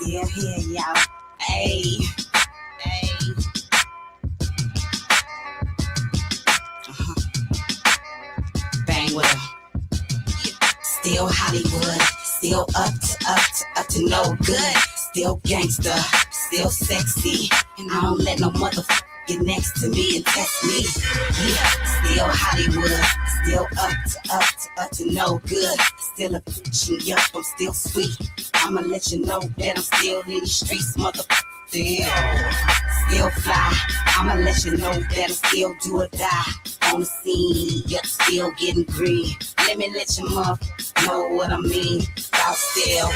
still here, y'all. Hey, hey. Bang with her. Still Hollywood, still up to no good. Still gangster, still sexy, and I don't let no motherfucker get next to me and test me. Yeah, still Hollywood, still up to no good. Still a bitch, yup, I'm still sweet. I'ma let you know that I'm still in the streets, motherfucker. Still fly. I'ma let you know that I still do or die on the scene. Yep, still getting green. Let me let you know what I mean. About still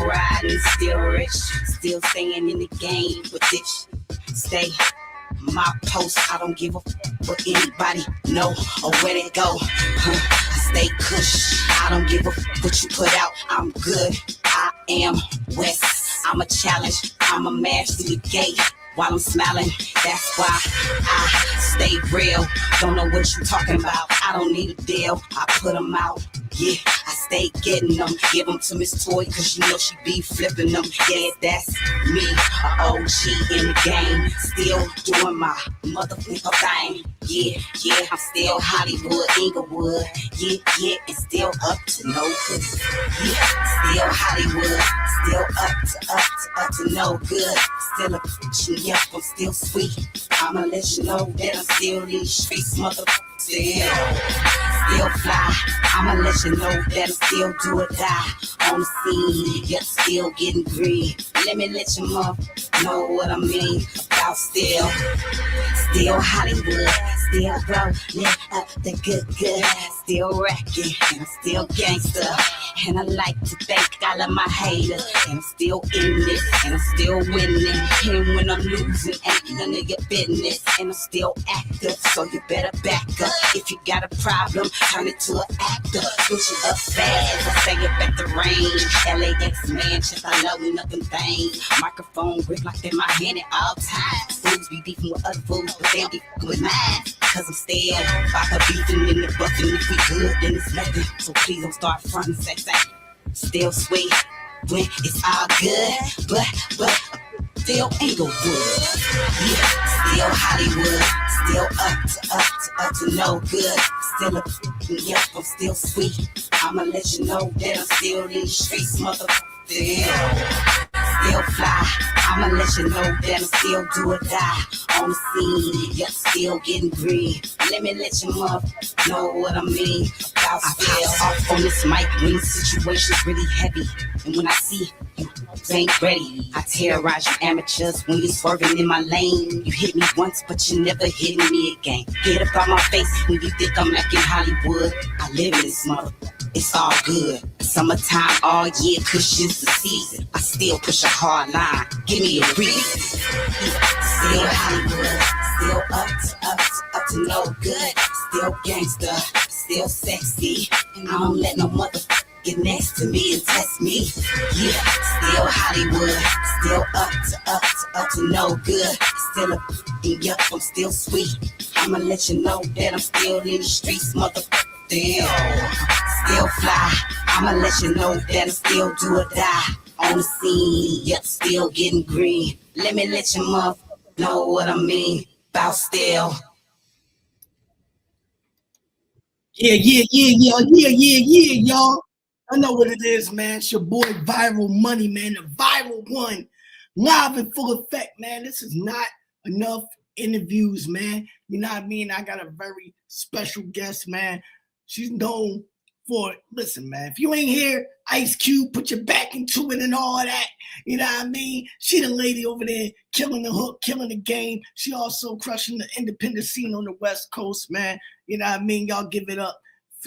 riding, still rich, still staying in the game with this. Stay my post. I don't give a what anybody know or where they go. I stay cush. I don't give a what you put out. I'm good. I am West. I'm a challenge, I'm a match to the gate while I'm smiling. That's why I stay real. Don't know what you talking about. I don't need a deal. I put them out. Yeah, I stay getting them. Give them to Ms.Toi, cause you know she be flipping them. Yeah, that's me, a OG in the game. Still doing my motherfucker thing. Yeah, I'm still Hollywood, Inglewood. Yeah, and still up to no good. Yeah, still Hollywood, still up to no good. Still a bitch, yep, I'm still sweet. I'ma let you know that I'm still in these streets, motherfucker. Still fly. I'ma let you know that I still do or die on the scene. Yep, still getting green. Let me let you know what I mean. About still Hollywood, still rolling up the good, still racking, and I'm still gangster. And I like to thank all of my haters, and I'm still in this, and I'm still winning. And when I'm losing, ain't none of your business. And I'm still active, so you better back up. If you got a problem, turn it to an actor. Switch it up fast, I say it back to range. LAX mansions, I love nothing things. Microphone grip like in my hand at all times. Fools be beefing with other fools, but they don't be fucking with mine. Cause I'm still vodka beefing in the buffing. If we good, then it's nothing. So please don't start fronting sex. Still sweet when it's all good, but still Inglewood. Yeah, still Hollywood, still up to no good. Still a yep, I'm still sweet. I'ma let you know that I'm still in the streets, motherfucker. Still fly. I'ma let you know that I still do or die on the scene. Yep, still getting green. Let me let you know what I mean. I pop off on this mic when the situation's really heavy, and when I see you ain't ready, I terrorize you amateurs when you're swerving in my lane. You hit me once, but you never hit me again. Get up on my face when you think I'm acting Hollywood. I live in this mother. It's all good. Summertime all year, cushions the season. I still push a hard line. Give me a reason. Still Hollywood, still up to no good. Still gangster, still sexy. And I don't let no motherfucker get next to me and test me. Yeah, still Hollywood, still up to no good. Still a yup, I'm still sweet. I'ma let you know that I'm still in the streets, motherfucker. Still fly. I'ma let you know that I still do or die on the scene. Yep, still getting green. Let me let you know what I mean. About still. Yeah, y'all. I know what it is, man. It's your boy Viral Money, man. The viral one. Live in full effect, man. This is not enough interviews, man. You know what I mean? I got a very special guest, man. She's known for, listen, man, if you ain't here, Ice Cube, put your back into it and all that. You know what I mean? She the lady over there killing the hook, killing the game. She also crushing the independent scene on the West Coast, man. You know what I mean? Y'all give it up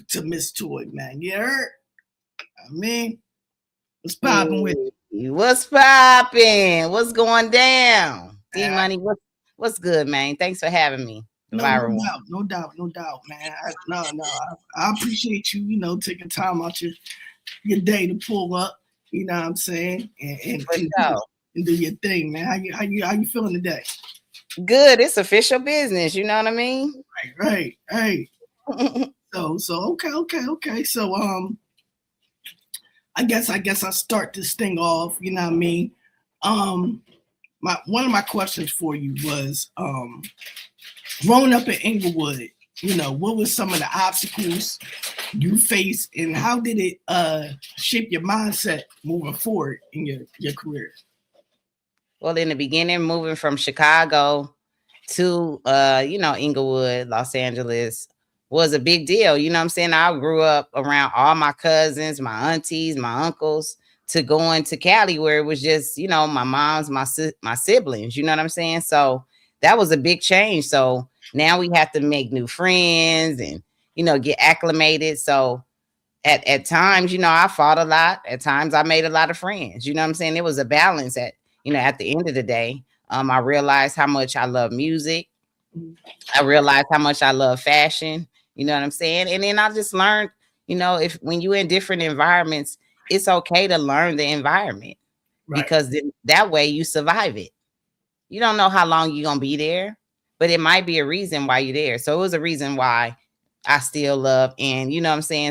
to Ms.Toi, man. You heard? I mean, what's popping with you? What's popping? What's going down? D-Money, what's good, man? Thanks for having me. No doubt, man. I appreciate you, taking time out your day to pull up, you know what I'm saying, and do your thing, man. How you feeling today? Good. It's official business, you know what I mean? Right. So okay. So I guess I start this thing off. You know what I mean? One of my questions for you was growing up in Inglewood. You know, what was some of the obstacles you faced, and how did it shape your mindset moving forward in your career? Well, in the beginning, moving from Chicago to Inglewood, Los Angeles was a big deal. You know what I'm saying? I grew up around all my cousins, my aunties, my uncles, to going to Cali where it was just, my mom's, my siblings, you know what I'm saying? So that was a big change. So now we have to make new friends and, get acclimated. So at times, I fought a lot. At times I made a lot of friends. You know what I'm saying? It was a balance at the end of the day. I realized how much I love music. I realized how much I love fashion. You know what I'm saying? And then I just learned, if when you're in different environments, it's okay to learn the environment, Right. because then that way you survive it. You don't know how long you're going to be there, but it might be a reason why you're there. So it was a reason why I still love and,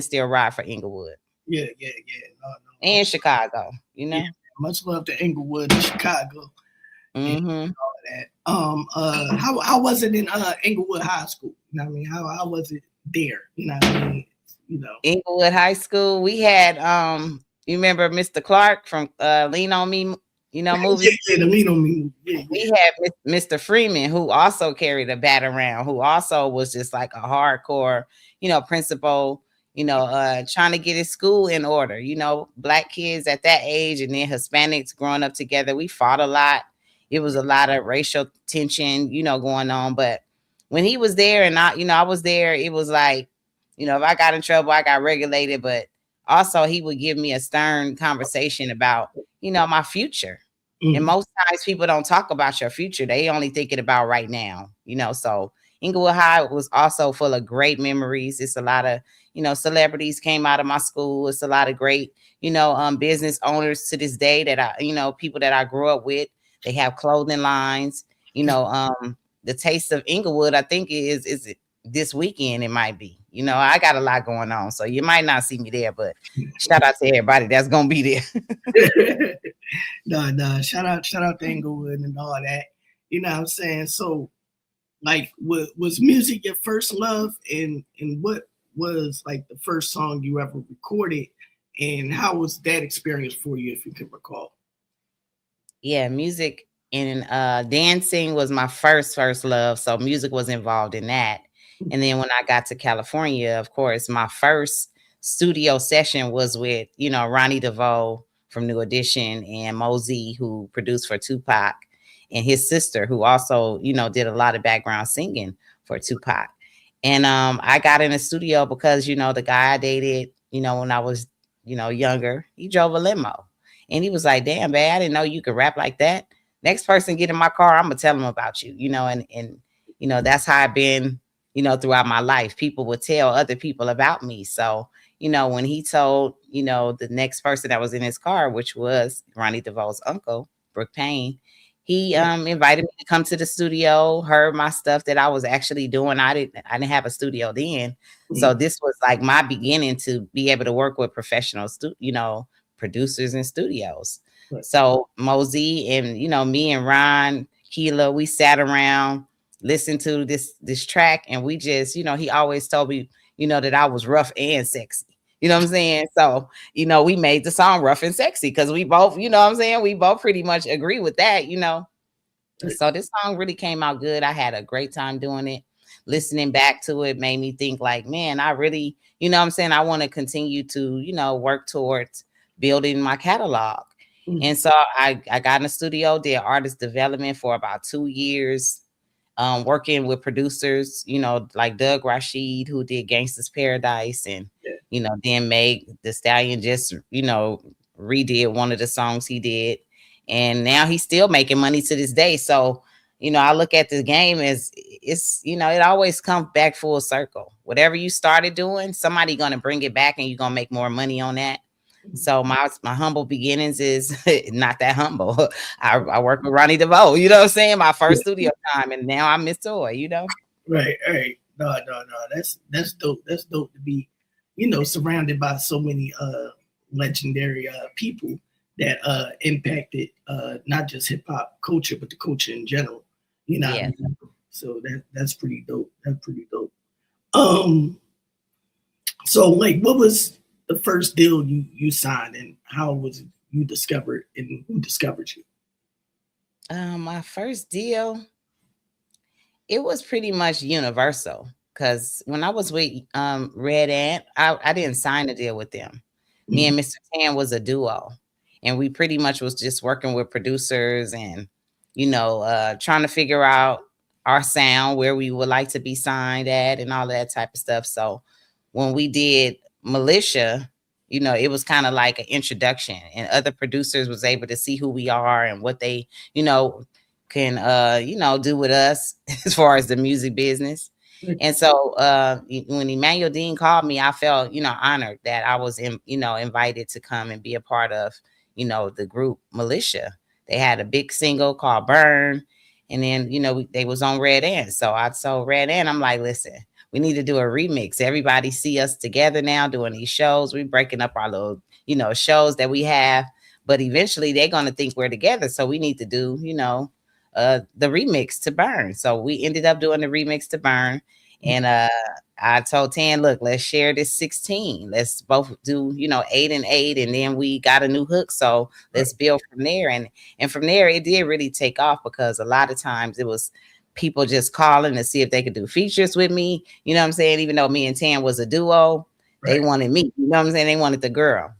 still ride for Inglewood. Yeah. No. And Chicago, Yeah, much love to Inglewood and Chicago. Mm-hmm. And all that. How was it in Inglewood High School? You know what I mean? How was it there? You know what I mean? Inglewood High School. We had you remember Mr. Clark from Lean on Me, movie? Yeah, the Lean on Me. Yeah. We had Mr. Freeman, who also carried a bat around, who also was just like a hardcore, principal, trying to get his school in order. Black kids at that age and then Hispanics growing up together, we fought a lot. It was a lot of racial tension, going on. But when he was there and I was there, it was like, if I got in trouble, I got regulated. But also he would give me a stern conversation about, my future. Mm-hmm. And most times people don't talk about your future. They only thinking about right now, so Inglewood High was also full of great memories. It's a lot of, celebrities came out of my school. It's a lot of great, business owners to this day that I, people that I grew up with. They have clothing lines, the Taste of Inglewood, I think is this weekend. It might be, I got a lot going on. So you might not see me there, but shout out to everybody that's going to be there. No. Shout out to Inglewood and all that. You know what I'm saying? So, like, was music your first love, and what was like the first song you ever recorded, and how was that experience for you, if you can recall? Yeah, music and dancing was my first love. So music was involved in that. And then when I got to California, of course, my first studio session was with, Ronnie DeVoe from New Edition and Mosey, who produced for Tupac, and his sister, who also, did a lot of background singing for Tupac. And I got in the studio because, the guy I dated, when I was, younger, he drove a limo. And he was like, damn, babe, I didn't know you could rap like that. Next person get in my car, I'm going to tell them about you, and that's how I've been, throughout my life. People would tell other people about me. So, when he told, the next person that was in his car, which was Ronnie DeVoe's uncle, Brooke Payne, he invited me to come to the studio, heard my stuff that I was actually doing. I didn't have a studio then. Mm-hmm. So this was like my beginning to be able to work with professional, producers and studios. Right. So Mosey and, me and Ron Keela, we sat around, listened to this track, and we just, he always told me, that I was rough and sexy. You know what I'm saying? So, we made the song Rough and Sexy because we both, we both pretty much agree with that, Right. So this song really came out good. I had a great time doing it. Listening back to it made me think like, man, I really, I want to continue to, work towards building my catalog. Mm-hmm. And so I got in the studio, did artist development for about 2 years. Working with producers, like Doug Rashid, who did Gangsta's Paradise, and then Meg Thee Stallion just redid one of the songs he did, and now he's still making money to this day. So I look at the game as it's it always comes back full circle. Whatever you started doing, somebody gonna bring it back, and you're gonna make more money on that. So my humble beginnings is not that humble. I work with Ronnie DeVoe, you know what I'm saying? My first studio time, and now I'm Ms.Toi, Right. No. That's dope. That's dope to be, surrounded by so many legendary people that impacted not just hip hop culture, but the culture in general. You know what I Yeah. mean? So that's pretty dope. That's pretty dope. Um, so like, what was the first deal you signed, and how was it you discovered, and who discovered you? My first deal, it was pretty much universal because when I was with Red Ant, I didn't sign a deal with them. Me Mm, and Mr. Tan was a duo, and we pretty much was just working with producers and trying to figure out our sound, where we would like to be signed at, and all of that type of stuff. So when we did Militia, it was kind of like an introduction, and other producers was able to see who we are and what they, you know, can do with us as far as the music business. And so when Emmanuel Dean called me, I felt, honored that I was invited to come and be a part of, the group Militia. They had a big single called Burn. And then, they was on Red Ant. So I told Red Ant, I'm like, listen, we need to do a remix. Everybody see us together now doing these shows. We breaking up our little, shows that we have. But eventually they're going to think we're together. So we need to do, the remix to Burn. So we ended up doing the remix to Burn. And I told Tan, look, let's share this 16. Let's both do, 8 and 8. And then we got a new hook. So let's build from there. And from there, it did really take off because a lot of times it was people just calling to see if they could do features with me. You know what I'm saying? Even though me and Tan was a duo, they wanted me. You know what I'm saying? They wanted the girl.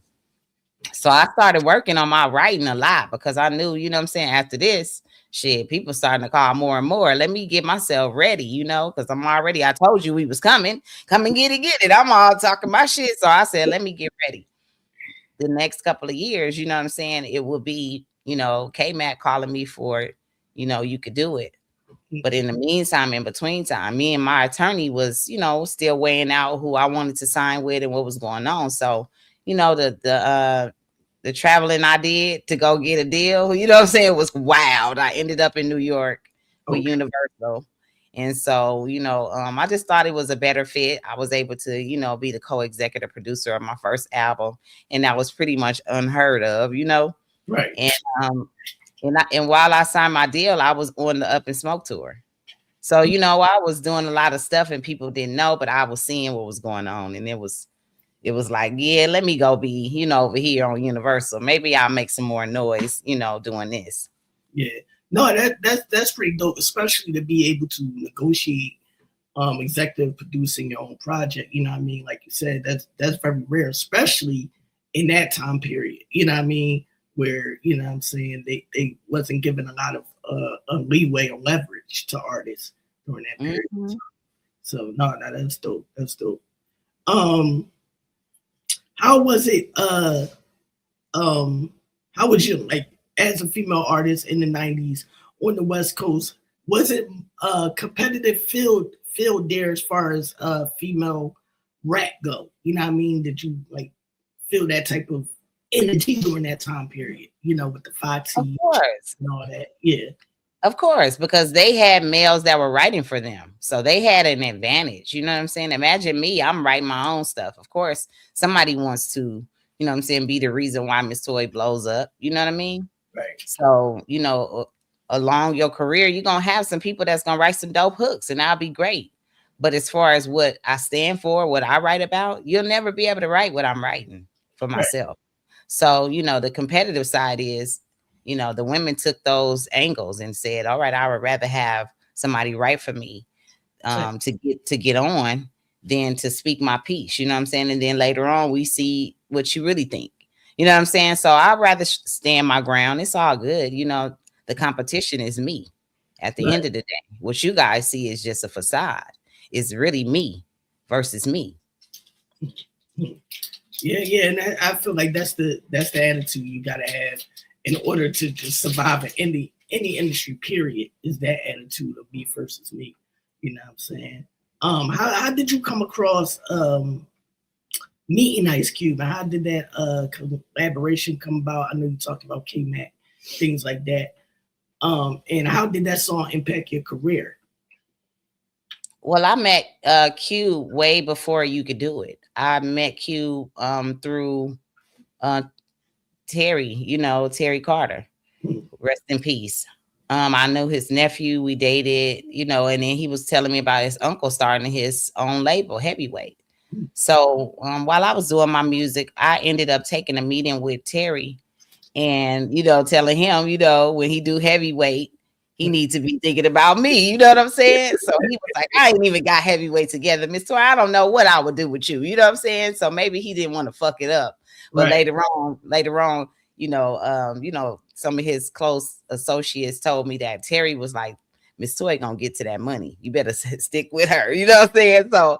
So I started working on my writing a lot because I knew, you know what I'm saying, after this, shit, people starting to call more and more. Let me get myself ready, because I told you we was coming. Come and get it. I'm all talking my shit. So I said, let me get ready. The next couple of years, you know what I'm saying, it will be, K-Mac calling me for, you could do it. But in the meantime, in between time, me and my attorney was, still weighing out who I wanted to sign with and what was going on. So, the traveling I did to go get a deal, what I'm saying, was wild. I ended up in New York with okay. Universal. And so, I just thought it was a better fit. I was able to, be the co-executive producer of my first album. And that was pretty much unheard of. Right. And and while I signed my deal, I was on the Up and Smoke tour. So, I was doing a lot of stuff and people didn't know, but I was seeing what was going on. And it was like, yeah, let me go be, over here on Universal. Maybe I'll make some more noise, doing this. Yeah. No, that's pretty dope, especially to be able to negotiate executive producing your own project. You know what I mean? Like you said, that's very rare, especially in that time period. You know what I mean? Where, you know what I'm saying, they wasn't given a lot of leeway or leverage to artists during that period. Mm-hmm. So no, that's dope. That's dope. How was it how would you, like, as a female artist in the 90s on the West Coast, was it a competitive field there as far as female rap go? You know what I mean? Did you like feel that type of energy during that time period? With the Foxy Of course. and all that. Yeah. Of course, because they had males that were writing for them. So they had an advantage. You know what I'm saying? Imagine me, I'm writing my own stuff. Of course, somebody wants to, you know what I'm saying, be the reason why Ms.Toi blows up. You know what I mean? Right. So, along your career, you're going to have some people that's going to write some dope hooks and that'll be great. But as far as what I stand for, what I write about, you'll never be able to write what I'm writing for myself. So, the competitive side is, the women took those angles and said, all right, I would rather have somebody write for me to get on than to speak my piece. You know what I'm saying? And then later on, we see what you really think. You know what I'm saying? So I'd rather stand my ground. It's all good. The competition is me at the end of the day. What you guys see is just a facade. It's really me versus me. Yeah, and I feel like that's the attitude you gotta have in order to survive in any industry. Period, is that attitude of me versus me. You know what I'm saying? How did you come across meeting Ice Cube, and how did that collaboration come about? I know you talked about K-Mac, things like that. And how did that song impact your career? Well, I met Q way before you could do it. I met Q through uh Terry, Terry Carter. Rest in peace. I knew his nephew, we dated, and then he was telling me about his uncle starting his own label, Heavyweight. So while I was doing my music, I ended up taking a meeting with Terry and, telling him, when he do Heavyweight, he needs to be thinking about me. You know what I'm saying? So he was like, I ain't even got Heavyweight together. Ms.Toi, I don't know what I would do with you. You know what I'm saying? So maybe he didn't want to fuck it up. But later on, some of his close associates told me that Terry was like, Ms.Toi gonna get to that money. You better stick with her. You know what I'm saying? So,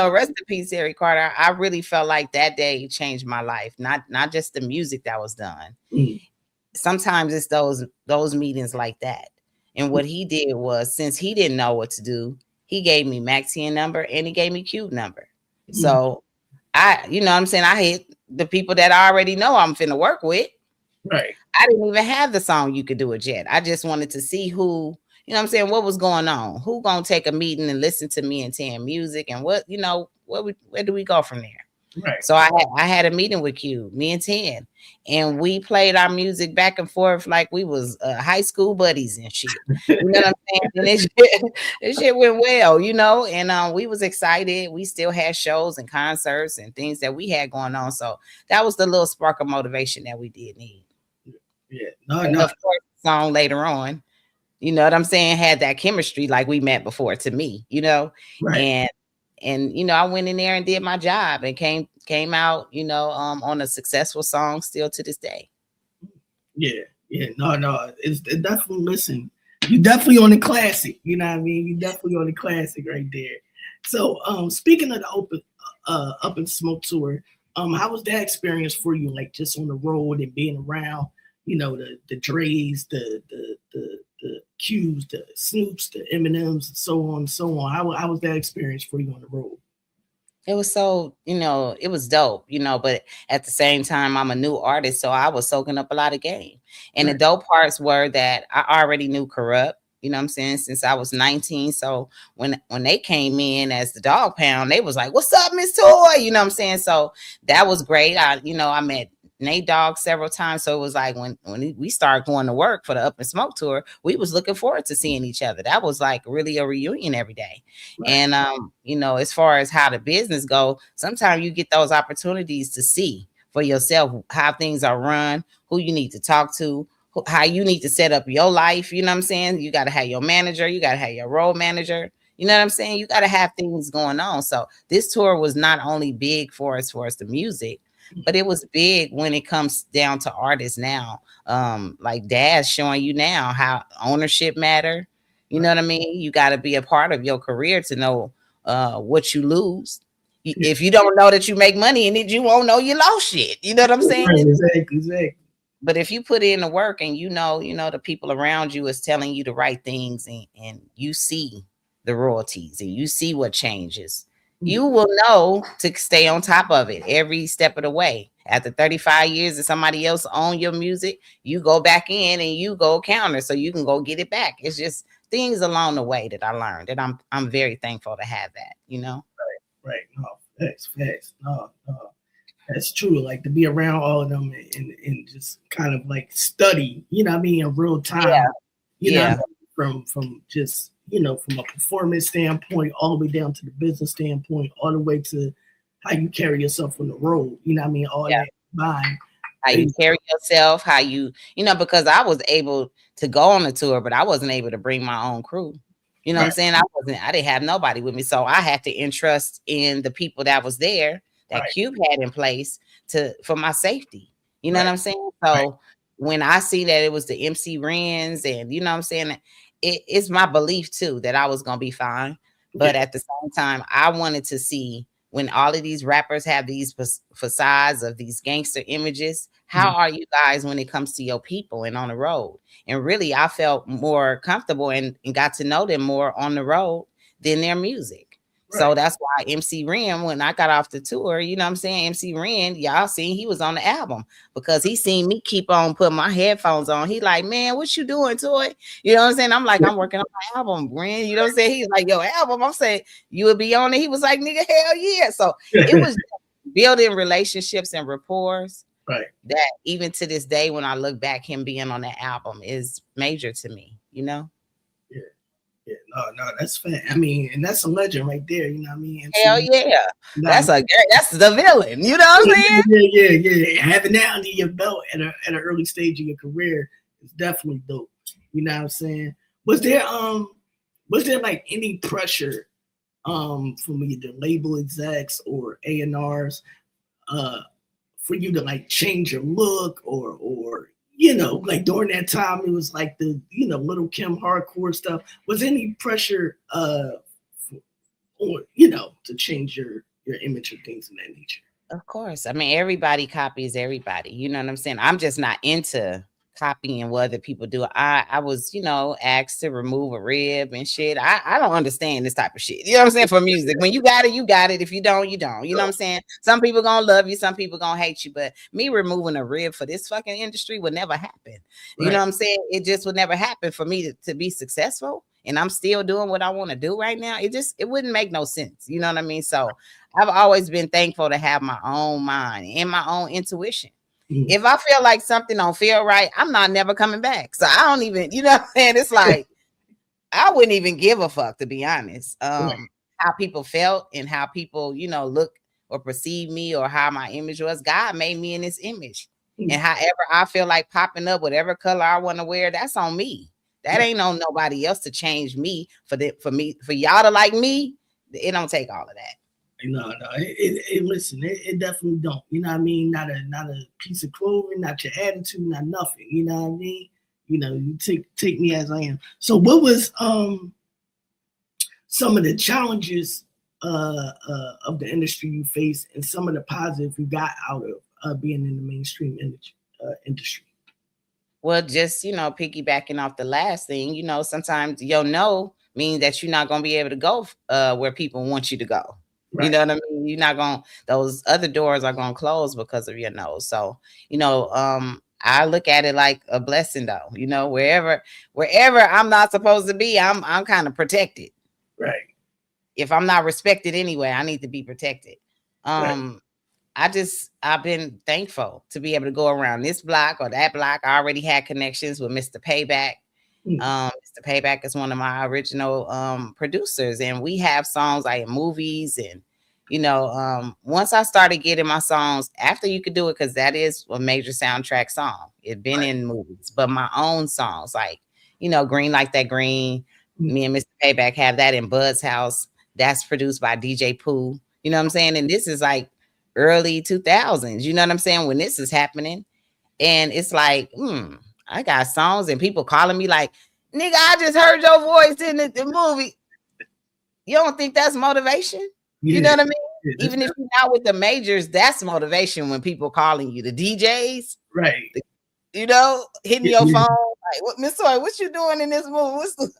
rest in peace, Terry Carter. I really felt like that day changed my life. Not just the music that was done. Sometimes it's those meetings like that. And what he did was, since he didn't know what to do, he gave me Mac 10 number and he gave me Cube number. So I hit the people that I already know I'm finna work with. Right. I didn't even have the song You Could Do It yet. I just wanted to see who, what was going on. Who gonna take a meeting and listen to me and Tan music, and where do we go from there? Right. So I had a meeting with Q, me and Tan, and we played our music back and forth like we was high school buddies and shit. You know what I'm saying? And this shit went well, and we was excited. We still had shows and concerts and things that we had going on. So that was the little spark of motivation that we did need. Yeah. And of course, the song later on, you know what I'm saying, had that chemistry like we met before to me, Right. And I went in there and did my job and came out, on a successful song still to this day. Yeah. No. It's definitely, listen, you definitely on the classic. You know what I mean? You definitely on the classic right there. So speaking of the Up in Smoke tour, how was that experience for you? Like just on the road and being around, the Dre's, the Q's, the Snoops, the Eminems, and so on and so on. How was that experience for you on the road? It was so, it was dope, but at the same time, I'm a new artist, so I was soaking up a lot of game. And the dope parts were that I already knew Corrupt, you know what I'm saying, since I was 19. So when they came in as the Dog Pound, they was like, "What's up, Ms.Toi?" You know what I'm saying? So that was great. I met Nate Dogg several times. So it was like when we started going to work for the Up in Smoke tour, we was looking forward to seeing each other. That was like really a reunion every day. Right. And as far as how the business go, sometimes you get those opportunities to see for yourself how things are run, who you need to talk to, how you need to set up your life. You know what I'm saying? You got to have your manager, you got to have your role manager. You know what I'm saying? You got to have things going on. So this tour was not only big for us the music, but it was big when it comes down to artists now. Like Dad's showing you now how ownership matter. You know what I mean? You got to be a part of your career to know what you lose. If you don't know that you make money in it, you won't know you lost shit. You know what I'm saying? Exactly. But if you put in the work and the people around you is telling you the right things, and you see the royalties and you see what changes, you will know to stay on top of it every step of the way. After 35 years of somebody else own your music, you go back in and you go counter so you can go get it back. It's just things along the way that I learned, and I'm very thankful to have that, Right. No, facts. No. That's true. Like to be around all of them and just kind of like study, in real time. From just from a performance standpoint, all the way down to the business standpoint, all the way to how you carry yourself on the road. All that combined. How you carry yourself, how because I was able to go on the tour, but I wasn't able to bring my own crew. You know what I'm saying? I didn't have nobody with me. So I had to entrust in the people that was there that Cube had in place for my safety. You know what I'm saying? So when I see that it was the MC Rens and you know what I'm saying, it's my belief too that I was gonna be fine. But at the same time, I wanted to see when all of these rappers have these facades of these gangster images, how are you guys when it comes to your people and on the road? And really, I felt more comfortable and got to know them more on the road than their music. Right. So that's why MC Ren, when I got off the tour, you know what I'm saying? MC Ren, y'all seen he was on the album because he seen me keep on putting my headphones on. He like, man, what you doing, Toi? You know what I'm saying? I'm like, I'm working on my album, Ren. You know what I'm saying? He's like, yo, album. I'm saying, you would be on it. He was like, nigga, hell yeah. So it was building relationships and rapport. Right. That even to this day, when I look back, him being on that album is major to me, you know? Yeah. Yeah. No, that's fair. I mean, and that's a legend right there. You know what I mean? And Hell see, yeah. nah, That's the villain. You know what I'm saying? yeah. Having that under your belt at an early stage of your career is definitely dope. You know what I'm saying? Was there like any pressure from either label execs or A&Rs for you to like change your look or like during that time it was like the Little Kim hardcore stuff. Was any pressure or to change your image and things of that nature? Of course. I mean, everybody copies everybody. You know what I'm saying? I'm just not into copying what other people do. I was, asked to remove a rib and shit. I don't understand this type of shit. You know what I'm saying? For music. When you got it, you got it. If you don't, you don't. You know what I'm saying? Some people gonna love you, some people gonna hate you. But me removing a rib for this fucking industry would never happen. You Right. know what I'm saying? It just would never happen for me to be successful. And I'm still doing what I want to do right now. It wouldn't make no sense. You know what I mean? So I've always been thankful to have my own mind and my own intuition. Mm. If I feel like something don't feel right, I'm not never coming back. So I don't even, you know what I'm saying? It's like I wouldn't even give a fuck, to be honest. Right. How people felt and how people, look or perceive me or how my image was. God made me in this image. Mm. And however I feel like popping up, whatever color I want to wear, that's on me. That ain't on nobody else to change me for y'all to like me. It don't take all of that. No. Listen, it definitely don't. You know what I mean? Not a piece of clothing, not your attitude, not nothing. You know what I mean? You take me as I am. So, what was some of the challenges of the industry you faced, and some of the positive you got out of being in the mainstream industry? Well, just, piggybacking off the last thing, sometimes your no means that you're not going to be able to go where people want you to go. Right. You know what I mean? You're not going, those other doors are going to close because of your no. So, I look at it like a blessing though, wherever I'm not supposed to be, I'm kind of protected. Right. If I'm not respected anyway, I need to be protected. Right. I've been thankful to be able to go around this block or that block. I already had connections with Mr. Payback. Mr. Payback is one of my original producers, and we have songs like in movies. And once I started getting my songs after You Could Do It, because that is a major soundtrack song. It's been in movies, but my own songs like Green Like That Green. Me and Mr. Payback have that in Bud's house. That's produced by DJ Pooh. You know what I'm saying? And this is like early 2000s. You know what I'm saying? When this is happening, and it's like, I got songs and people calling me like, nigga, I just heard your voice in the movie. You don't think that's motivation? Yeah. You know what I mean? Yeah, even if you're not with the majors, that's motivation when people calling you. The DJs, right? Hitting your phone like, "What, Ms.Toi, what you doing in this movie?" What's the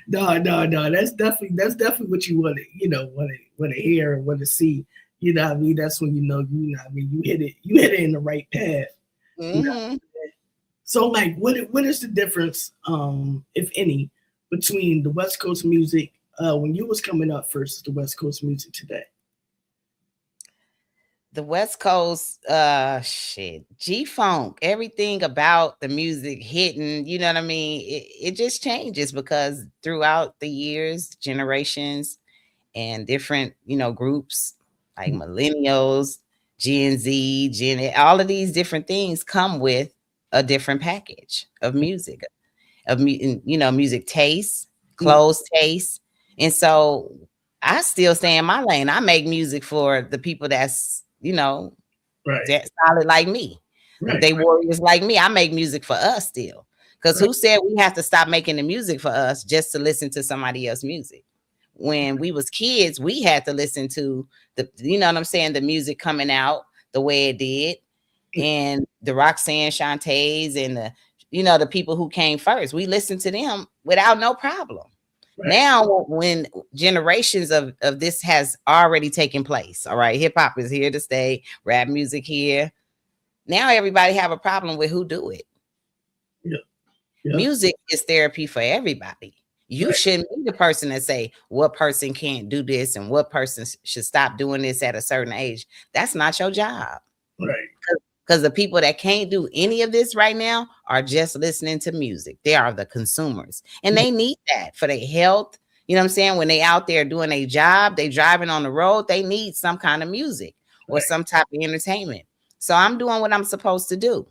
No. That's definitely what you want to hear and want to see. You know what I mean? That's when you know what I mean. You hit it in the right path. Mm-hmm. So, like, what is the difference, if any, between the West Coast music when you was coming up versus the West Coast music today? The West Coast, G-Funk, everything about the music hitting, you know what I mean? It just changes because throughout the years, generations, and different, groups like millennials, Gen Z, all of these different things come with a different package of music, music taste, clothes taste. And so I still stay in my lane. I make music for the people that's, that solid like me. They warriors like me. I make music for us still. Because who said we have to stop making the music for us just to listen to somebody else's music? When we was kids, we had to listen to the music coming out the way it did. And the Roxanne Shantays and the people who came first, we listened to them without no problem. Now, when generations of this has already taken place, all right, hip hop is here to stay, rap music here. Now everybody have a problem with who do it. Yeah. Music is therapy for everybody. You shouldn't be the person that say what person can't do this and what person should stop doing this at a certain age. That's not your job. Right. Because the people that can't do any of this right now are just listening to music. They are the consumers, and they need that for their health. You know what I'm saying? When they out there doing a job, they driving on the road, they need some kind of music or Right. some type of entertainment. So I'm doing what I'm supposed to do,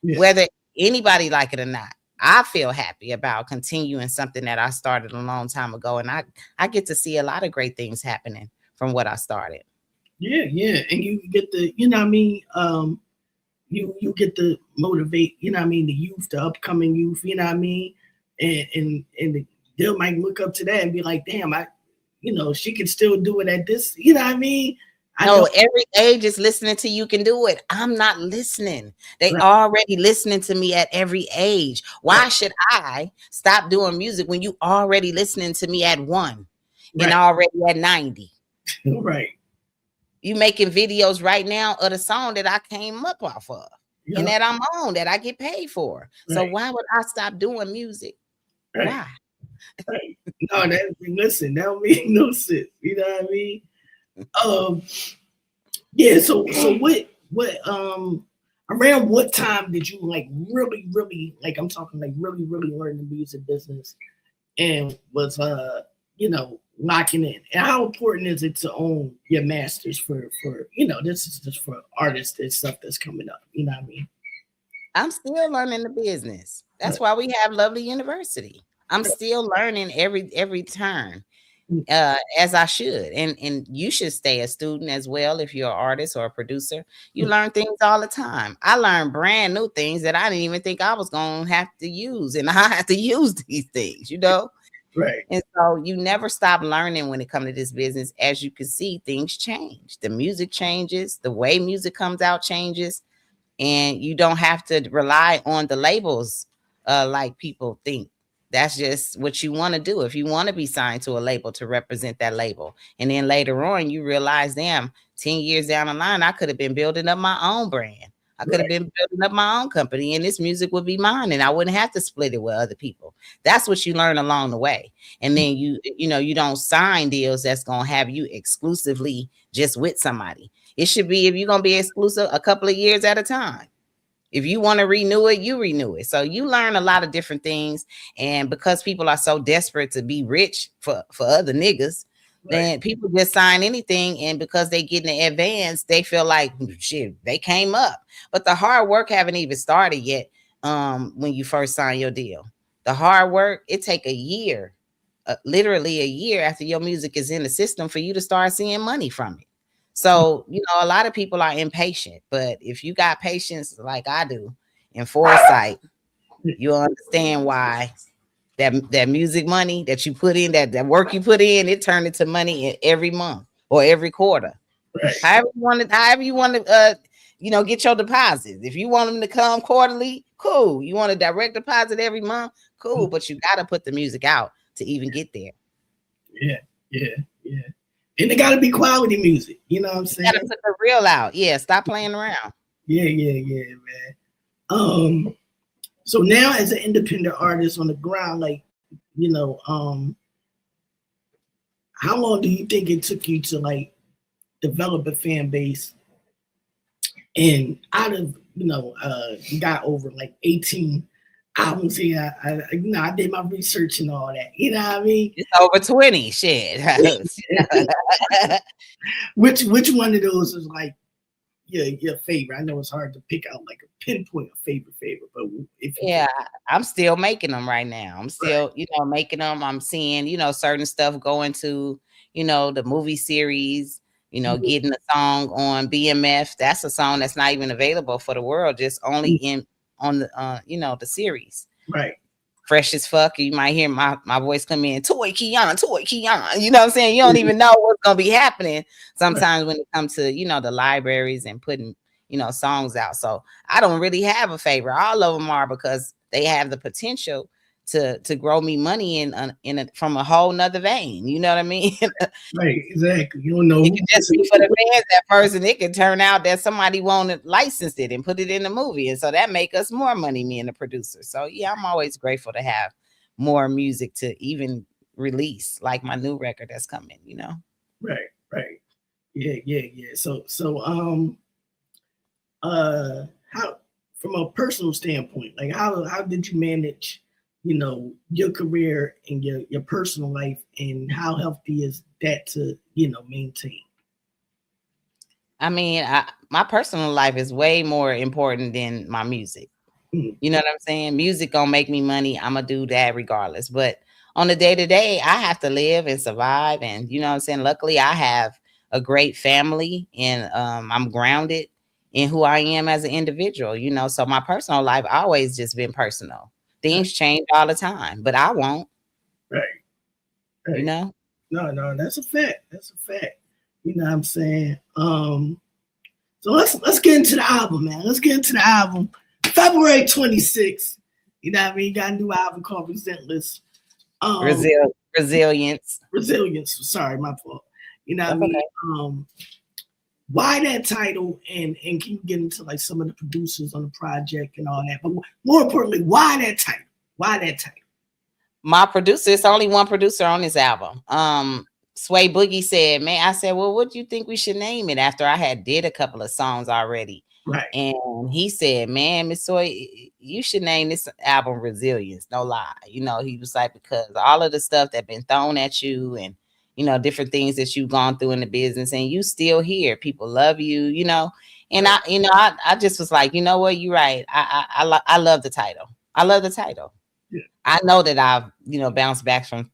Yeah. whether anybody like it or not. I feel happy about continuing something that I started a long time ago, and I get to see a lot of great things happening from what I started. Yeah, yeah. And you get the, you know what I mean? You get to motivate, you know what I mean, the youth, the upcoming youth, you know what I mean? And they might look up to that and be like, damn, she can still do it at this, you know what I mean? I know. No, every age is listening to You Can Do It. I'm not listening. They Right, already listening to me at every age. right, Why should I stop doing music when you already listening to me at 1 and right, already at 90? right. You making videos right now of the song that I came up off of and Yeah, that I'm on, that I get paid for. So right, why would I stop doing music? right, Why? right. No, listen, that don't make no sense. You know what I mean? Um, yeah, so what around what time did you like really, really, like I'm talking like really, really learn the music business and was locking in? And how important is it to own your masters for this is just for artists and stuff that's coming up, you know what I mean? I'm still learning the business. That's why we have Lovely University. I'm still learning every turn, as I should. And you should stay a student as well. If you're an artist or a producer, you learn things all the time. I learned brand new things that I didn't even think I was going to have to use. And I have to use these things, Right. And so you never stop learning when it comes to this business. As you can see, things change. The music changes. The way music comes out changes. And you don't have to rely on the labels like people think. That's just what you want to do. If you want to be signed to a label to represent that label, and then later on you realize, damn, 10 years down the line, I could have been building up my own brand. I could have been building up my own company, and this music would be mine, and I wouldn't have to split it with other people. That's what you learn along the way. And then you don't sign deals that's gonna have you exclusively just with somebody. It should be, if you're gonna be exclusive, a couple of years at a time. If you want to renew it, you renew it. So you learn a lot of different things. And because people are so desperate to be rich for other niggas, then people just sign anything. And because they get in the advance, they feel like shit, they came up. But the hard work haven't even started yet. When you first sign your deal, the hard work, it take a year, literally a year after your music is in the system for you to start seeing money from it. So, a lot of people are impatient, but if you got patience like I do and foresight, you'll understand why that music money that you put in, that work you put in, it turned into money in every month or every quarter. Right. However you want to get your deposits. If you want them to come quarterly, cool. You want a direct deposit every month, cool. But you got to put the music out to even get there. Yeah, yeah, yeah. And it gotta be quality music. You know what I'm saying? You gotta put the real out. Yeah, stop playing around. Yeah, yeah, yeah, man. So now as an independent artist on the ground, like, how long do you think it took you to like develop a fan base? And out of you got over like 18 albums here. I did my research and all that. You know what I mean? It's over 20. Shit. Which one of those is like your favorite? I know it's hard to pick out like a pinpoint a favorite, but if I'm still making them right now. I'm still, making them. I'm seeing, certain stuff going to, the movie series, getting a song on BMF. That's a song that's not even available for the world, just only on the the series. Right. Fresh as fuck. You might hear my voice come in, Toi Keon. You know what I'm saying? You don't even know what's gonna be happening sometimes when it comes to, the libraries and putting, songs out. So I don't really have a favorite. All of them are because they have the potential to grow me money from a whole nother vein. You know what I mean? Right, exactly. You don't know. It can just be for the fans at first, and it can turn out that somebody wanted licensed it and put it in the movie, and so that make us more money, me and the producer. So yeah, I'm always grateful to have more music to even release, like my new record that's coming. Right. Yeah. So how from a personal standpoint, like how did you manage, your career and your personal life, and how healthy is that to, maintain? I mean, my personal life is way more important than my music. Mm. You know what I'm saying? Music gonna make me money. I'm gonna do that regardless. But on the day to day, I have to live and survive. And you know what I'm saying? Luckily, I have a great family, and I'm grounded in who I am as an individual. So my personal life always just been personal. Right, Things change all the time, but I won't. right, You right. know. No, that's a fact. That's a fact. You know what I'm saying? So let's get into the album, man. Let's get into the album. February 26th. You know what I mean? You got a new album called Resentless. Um, Resilience. Resilience. Sorry, my fault. You know what I That's mean? okay. Why that title, and can you get into like some of the producers on the project and all that? But more importantly, why that title? Why that title? My producer, it's only one producer on this album. Sway Boogie said, man, I said, well, what do you think we should name it after I had did a couple of songs already? Right. And he said, man, Ms.Toi, you should name this album Resilience. No lie. He was like, because all of the stuff that been thrown at you and, different things that you've gone through in the business and you still here. People love you, And right. I just was like, you know what? You're right. I love the title. I love the title. Yeah. I know that I've, bounced back from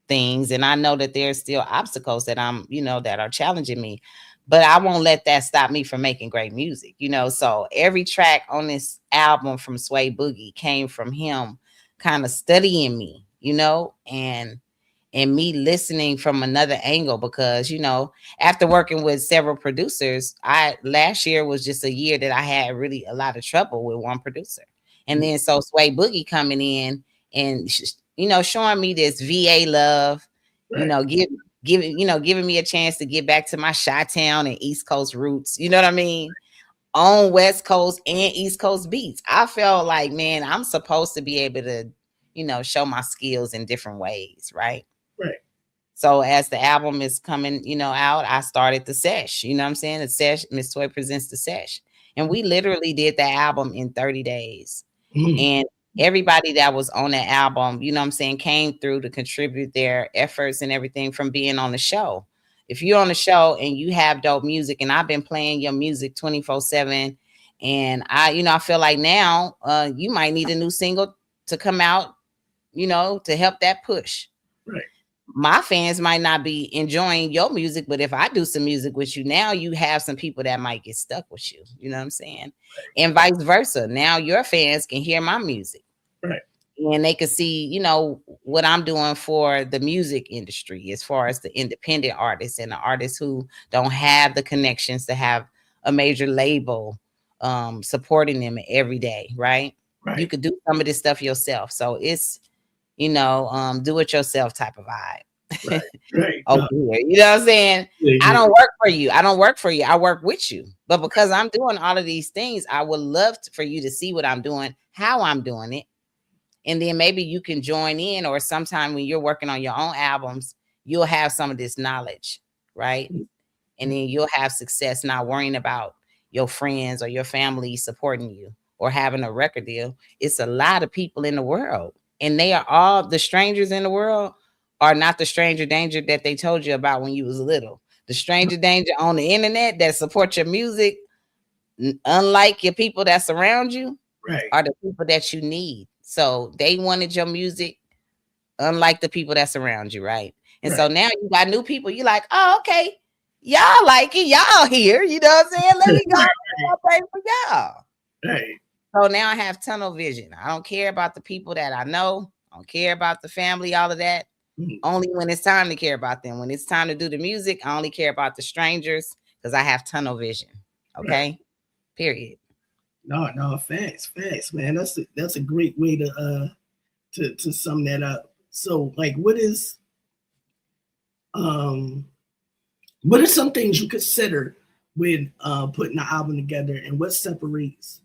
things, and I know that there's still obstacles that that are challenging me, but I won't let that stop me from making great music, So every track on this album from Sway Boogie came from him kind of studying me, and me listening from another angle because, after working with several producers, last year was just a year that I had really a lot of trouble with one producer. And then so Sway Boogie coming in and showing me this VA love, Right. giving me a chance to get back to my Chi-Town and East Coast roots. You know what I mean? On West Coast and East Coast beats. I felt like, man, I'm supposed to be able to, show my skills in different ways, right? Right. So as the album is coming, out, I started the sesh. You know what I'm saying? The sesh, Ms.Toi presents the sesh. And we literally did that album in 30 days. Mm. And everybody that was on that album, you know what I'm saying, came through to contribute their efforts and everything from being on the show. If you're on the show and you have dope music, and I've been playing your music 24/7, and I feel like now you might need a new single to come out, to help that push. Right. My fans might not be enjoying your music, but if I do some music with you, now you have some people that might get stuck with you. You know what I'm saying? And vice versa. Now your fans can hear my music. Right. And they can see, what I'm doing for the music industry as far as the independent artists and the artists who don't have the connections to have a major label supporting them every day, right? Right. You could do some of this stuff yourself. So it's, do it yourself type of vibe. Right. Right. Oh, dear. You know what I'm saying? Yeah, I yeah. don't work for you. I don't work for you. I work with you. But because I'm doing all of these things, I would love for you to see what I'm doing, how I'm doing it. And then maybe you can join in, or sometime when you're working on your own albums, you'll have some of this knowledge, right? And then you'll have success not worrying about your friends or your family supporting you or having a record deal. It's a lot of people in the world, and they are all the strangers in the world are not the stranger danger that they told you about when you was little. The stranger danger on the internet that support your music, unlike your people that surround you, Right. are the people that you need. So they wanted your music, unlike the people that surround you, right? And Right. so now you got new people. You're like, oh, okay, y'all like it, y'all here. You know what I'm saying? Let me go play for y'all. Right. So now I have tunnel vision. I don't care about the people that I know. I don't care about the family, all of that. Mm. Only when it's time to care about them. When it's time to do the music, I only care about the strangers because I have tunnel vision. Okay. Right. Period. No, facts, man. That's a great way to sum that up. So, like, what are some things you consider when putting the album together, and what separates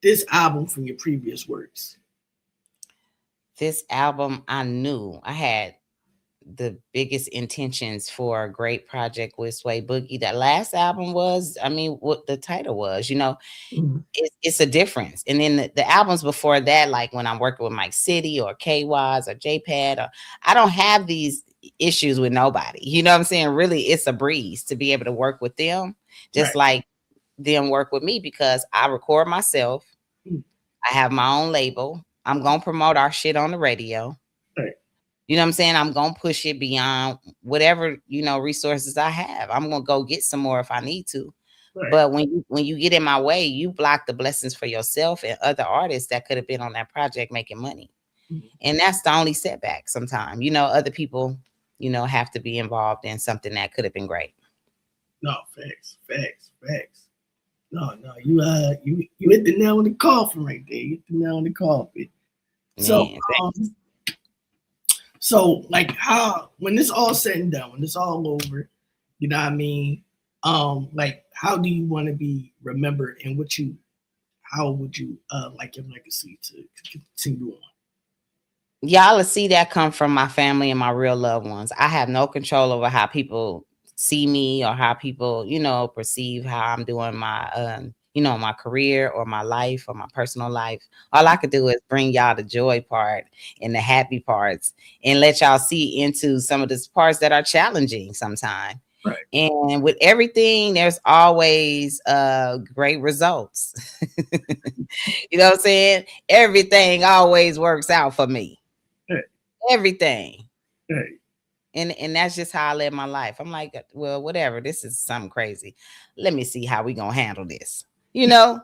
this album from your previous works? This album, I knew I had the biggest intentions for a great project with Sway Boogie. That last album was, I mean, what the title was, it's a difference. And then the albums before that, like when I'm working with Mike City or K-Wise or JPad, or I don't have these issues with nobody. You know what I'm saying? Really, it's a breeze to be able to work with them, just like them work with me, because I record myself. I have my own label. I'm going to promote our shit on the radio. Right. You know what I'm saying? I'm going to push it beyond whatever, resources I have. I'm going to go get some more if I need to. Right. But when you get in my way, you block the blessings for yourself and other artists that could have been on that project making money. And that's the only setback sometimes. Other people, have to be involved in something that could have been great. No, facts. No, you hit the nail on the coffin right there. You hit the nail on the coffin. Man, so like how, when this all said and done, when it's all over, you know what I mean? Like how do you want to be remembered, and how would you like your legacy to continue on? Y'all will see that come from my family and my real loved ones. I have no control over how people see me or how people, perceive how I'm doing my, my career or my life or my personal life. All I could do is bring y'all the joy part and the happy parts and let y'all see into some of the parts that are challenging sometimes. Right. And with everything, there's always great results. You know what I'm saying? Everything always works out for me. Right. Everything. Right. And that's just how I live my life. I'm like, well, whatever. This is something crazy. Let me see how we gonna handle this. Yeah.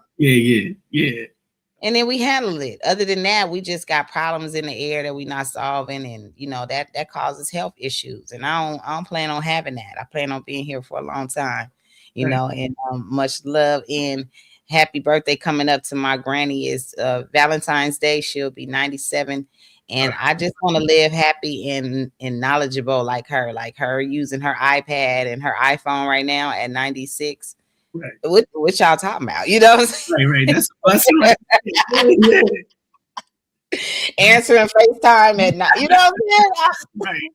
And then we handle it. Other than that, we just got problems in the air that we're not solving, and that causes health issues. And I don't plan on having that. I plan on being here for a long time, And much love and happy birthday coming up to my granny. Is Valentine's Day. She'll be 97. And I just want to live happy and knowledgeable like her using her iPad and her iPhone right now at 96. Right. What y'all talking about? You know what I'm saying? Right. That's a blessing. Yeah. Answering FaceTime at night. You know what I'm saying? Right.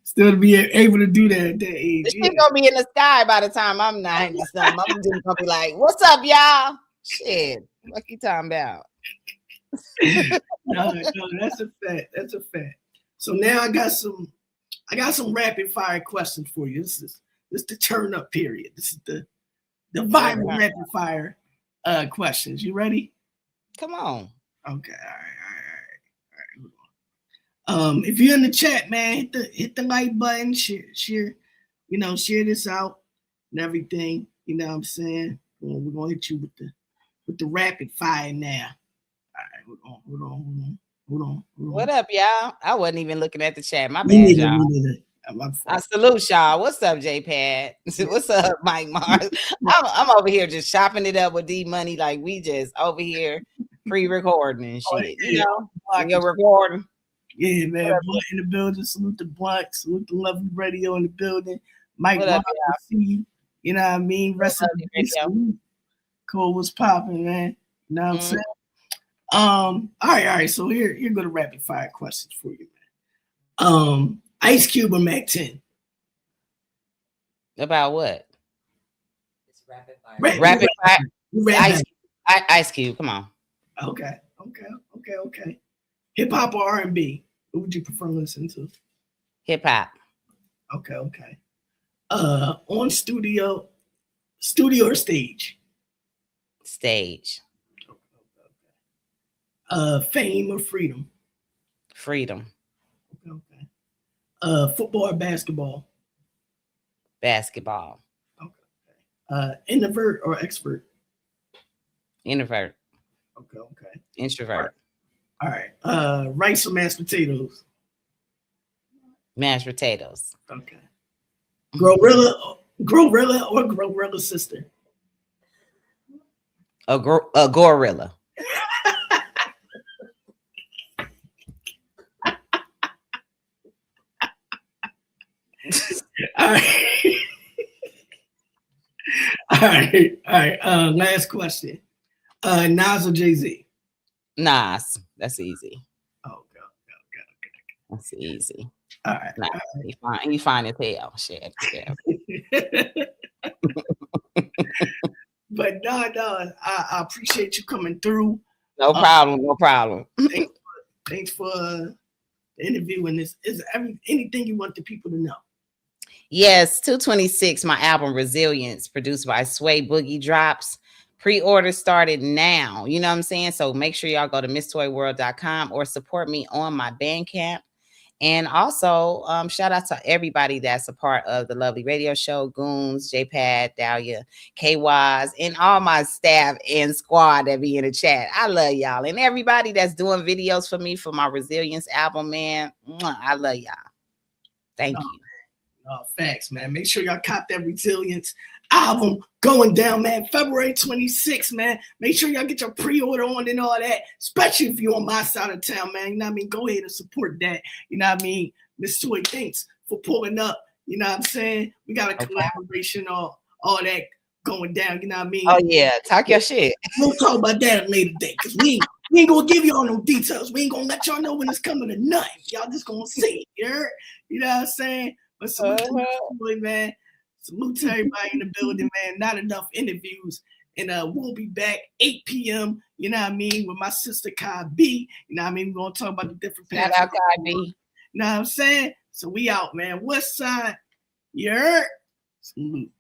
Still to be able to do that at that age. She's gonna be in the sky by the time I'm 90 something. I'm just gonna be like, what's up, y'all? Shit. What you talking about? No, that's a fact. So now I got some rapid fire questions for you. This is the turn up period. This is the viral rapid fire questions. You ready? Come on. Okay. All right. If you're in the chat, man, hit the like button, share, share this out and everything. You know what I'm saying? We're gonna hit you with the rapid fire now. All right, hold on. What up, y'all? I wasn't even looking at the chat. My bad, y'all. I salute y'all. What's up, JPad? What's up, Mike Mars? I'm over here just chopping it up with D Money, like we just over here pre-recording and shit. You're recording. Yeah, man. Blunt in the building. Salute the Blunt. Salute the Lovely Radio in the building. Mike Mars, see you. You know what I mean? Rest of the day. Cole was popping, man. You know what I'm saying? All right. So here go the rapid fire questions for you, man. Ice Cube or Mac 10? About what? It's rapid fire. Rapid fire. Ice Cube. Come on. Okay. Hip hop or R&B? What would you prefer to listen to? Hip hop. Okay. On studio or stage? Stage. Fame or freedom? Freedom. Okay. Football or basketball? Basketball. Okay. Introvert or extrovert? Introvert. Okay. Introvert. All right. Rice or mashed potatoes? Mashed potatoes. Okay. Glorilla or Glorilla sister? A gorilla. All right. Last question. Nas or Jay-Z? Nas. That's easy. Okay. That's easy. All right. Nah, he fine as hell. Shit. Yeah. But no, I appreciate you coming through. No problem. No problem. Thanks for the interview. And this is anything you want the people to know. Yes, 226, my album Resilience, produced by Sway Boogie drops. Pre-order started now. You know what I'm saying? So make sure y'all go to MS.TOIWorld.com or support me on my Bandcamp. And also, shout out to everybody that's a part of the lovely radio show, Goons, JPad, Dahlia, KYs, and all my staff and squad that be in the chat. I love y'all. And everybody that's doing videos for me for my Resilience album, man. I love y'all. Thank you. Facts, man. Make sure y'all cop that Resilience album going down, man. February 26th, man. Make sure y'all get your pre-order on and all that, especially if you're on my side of town, man. You know what I mean? Go ahead and support that. You know what I mean? Ms.Toi, thanks for pulling up. You know what I'm saying? We got a collaboration, all that going down. You know what I mean? Oh, yeah. Talk your shit. We'll talk about that at a later date because we ain't going to give y'all no details. We ain't going to let y'all know when it's coming to nothing. Y'all just going to see it. You know what I'm saying? But salute to Ms.Toi, man. Salute to everybody in the building, man. Not enough interviews. And we'll be back 8 p.m., you know what I mean, with my sister Kai B. You know what I mean? We're going to talk about the different Shout out Kai B. You know what I'm saying? So we out, man. West Side, you heard? Salute.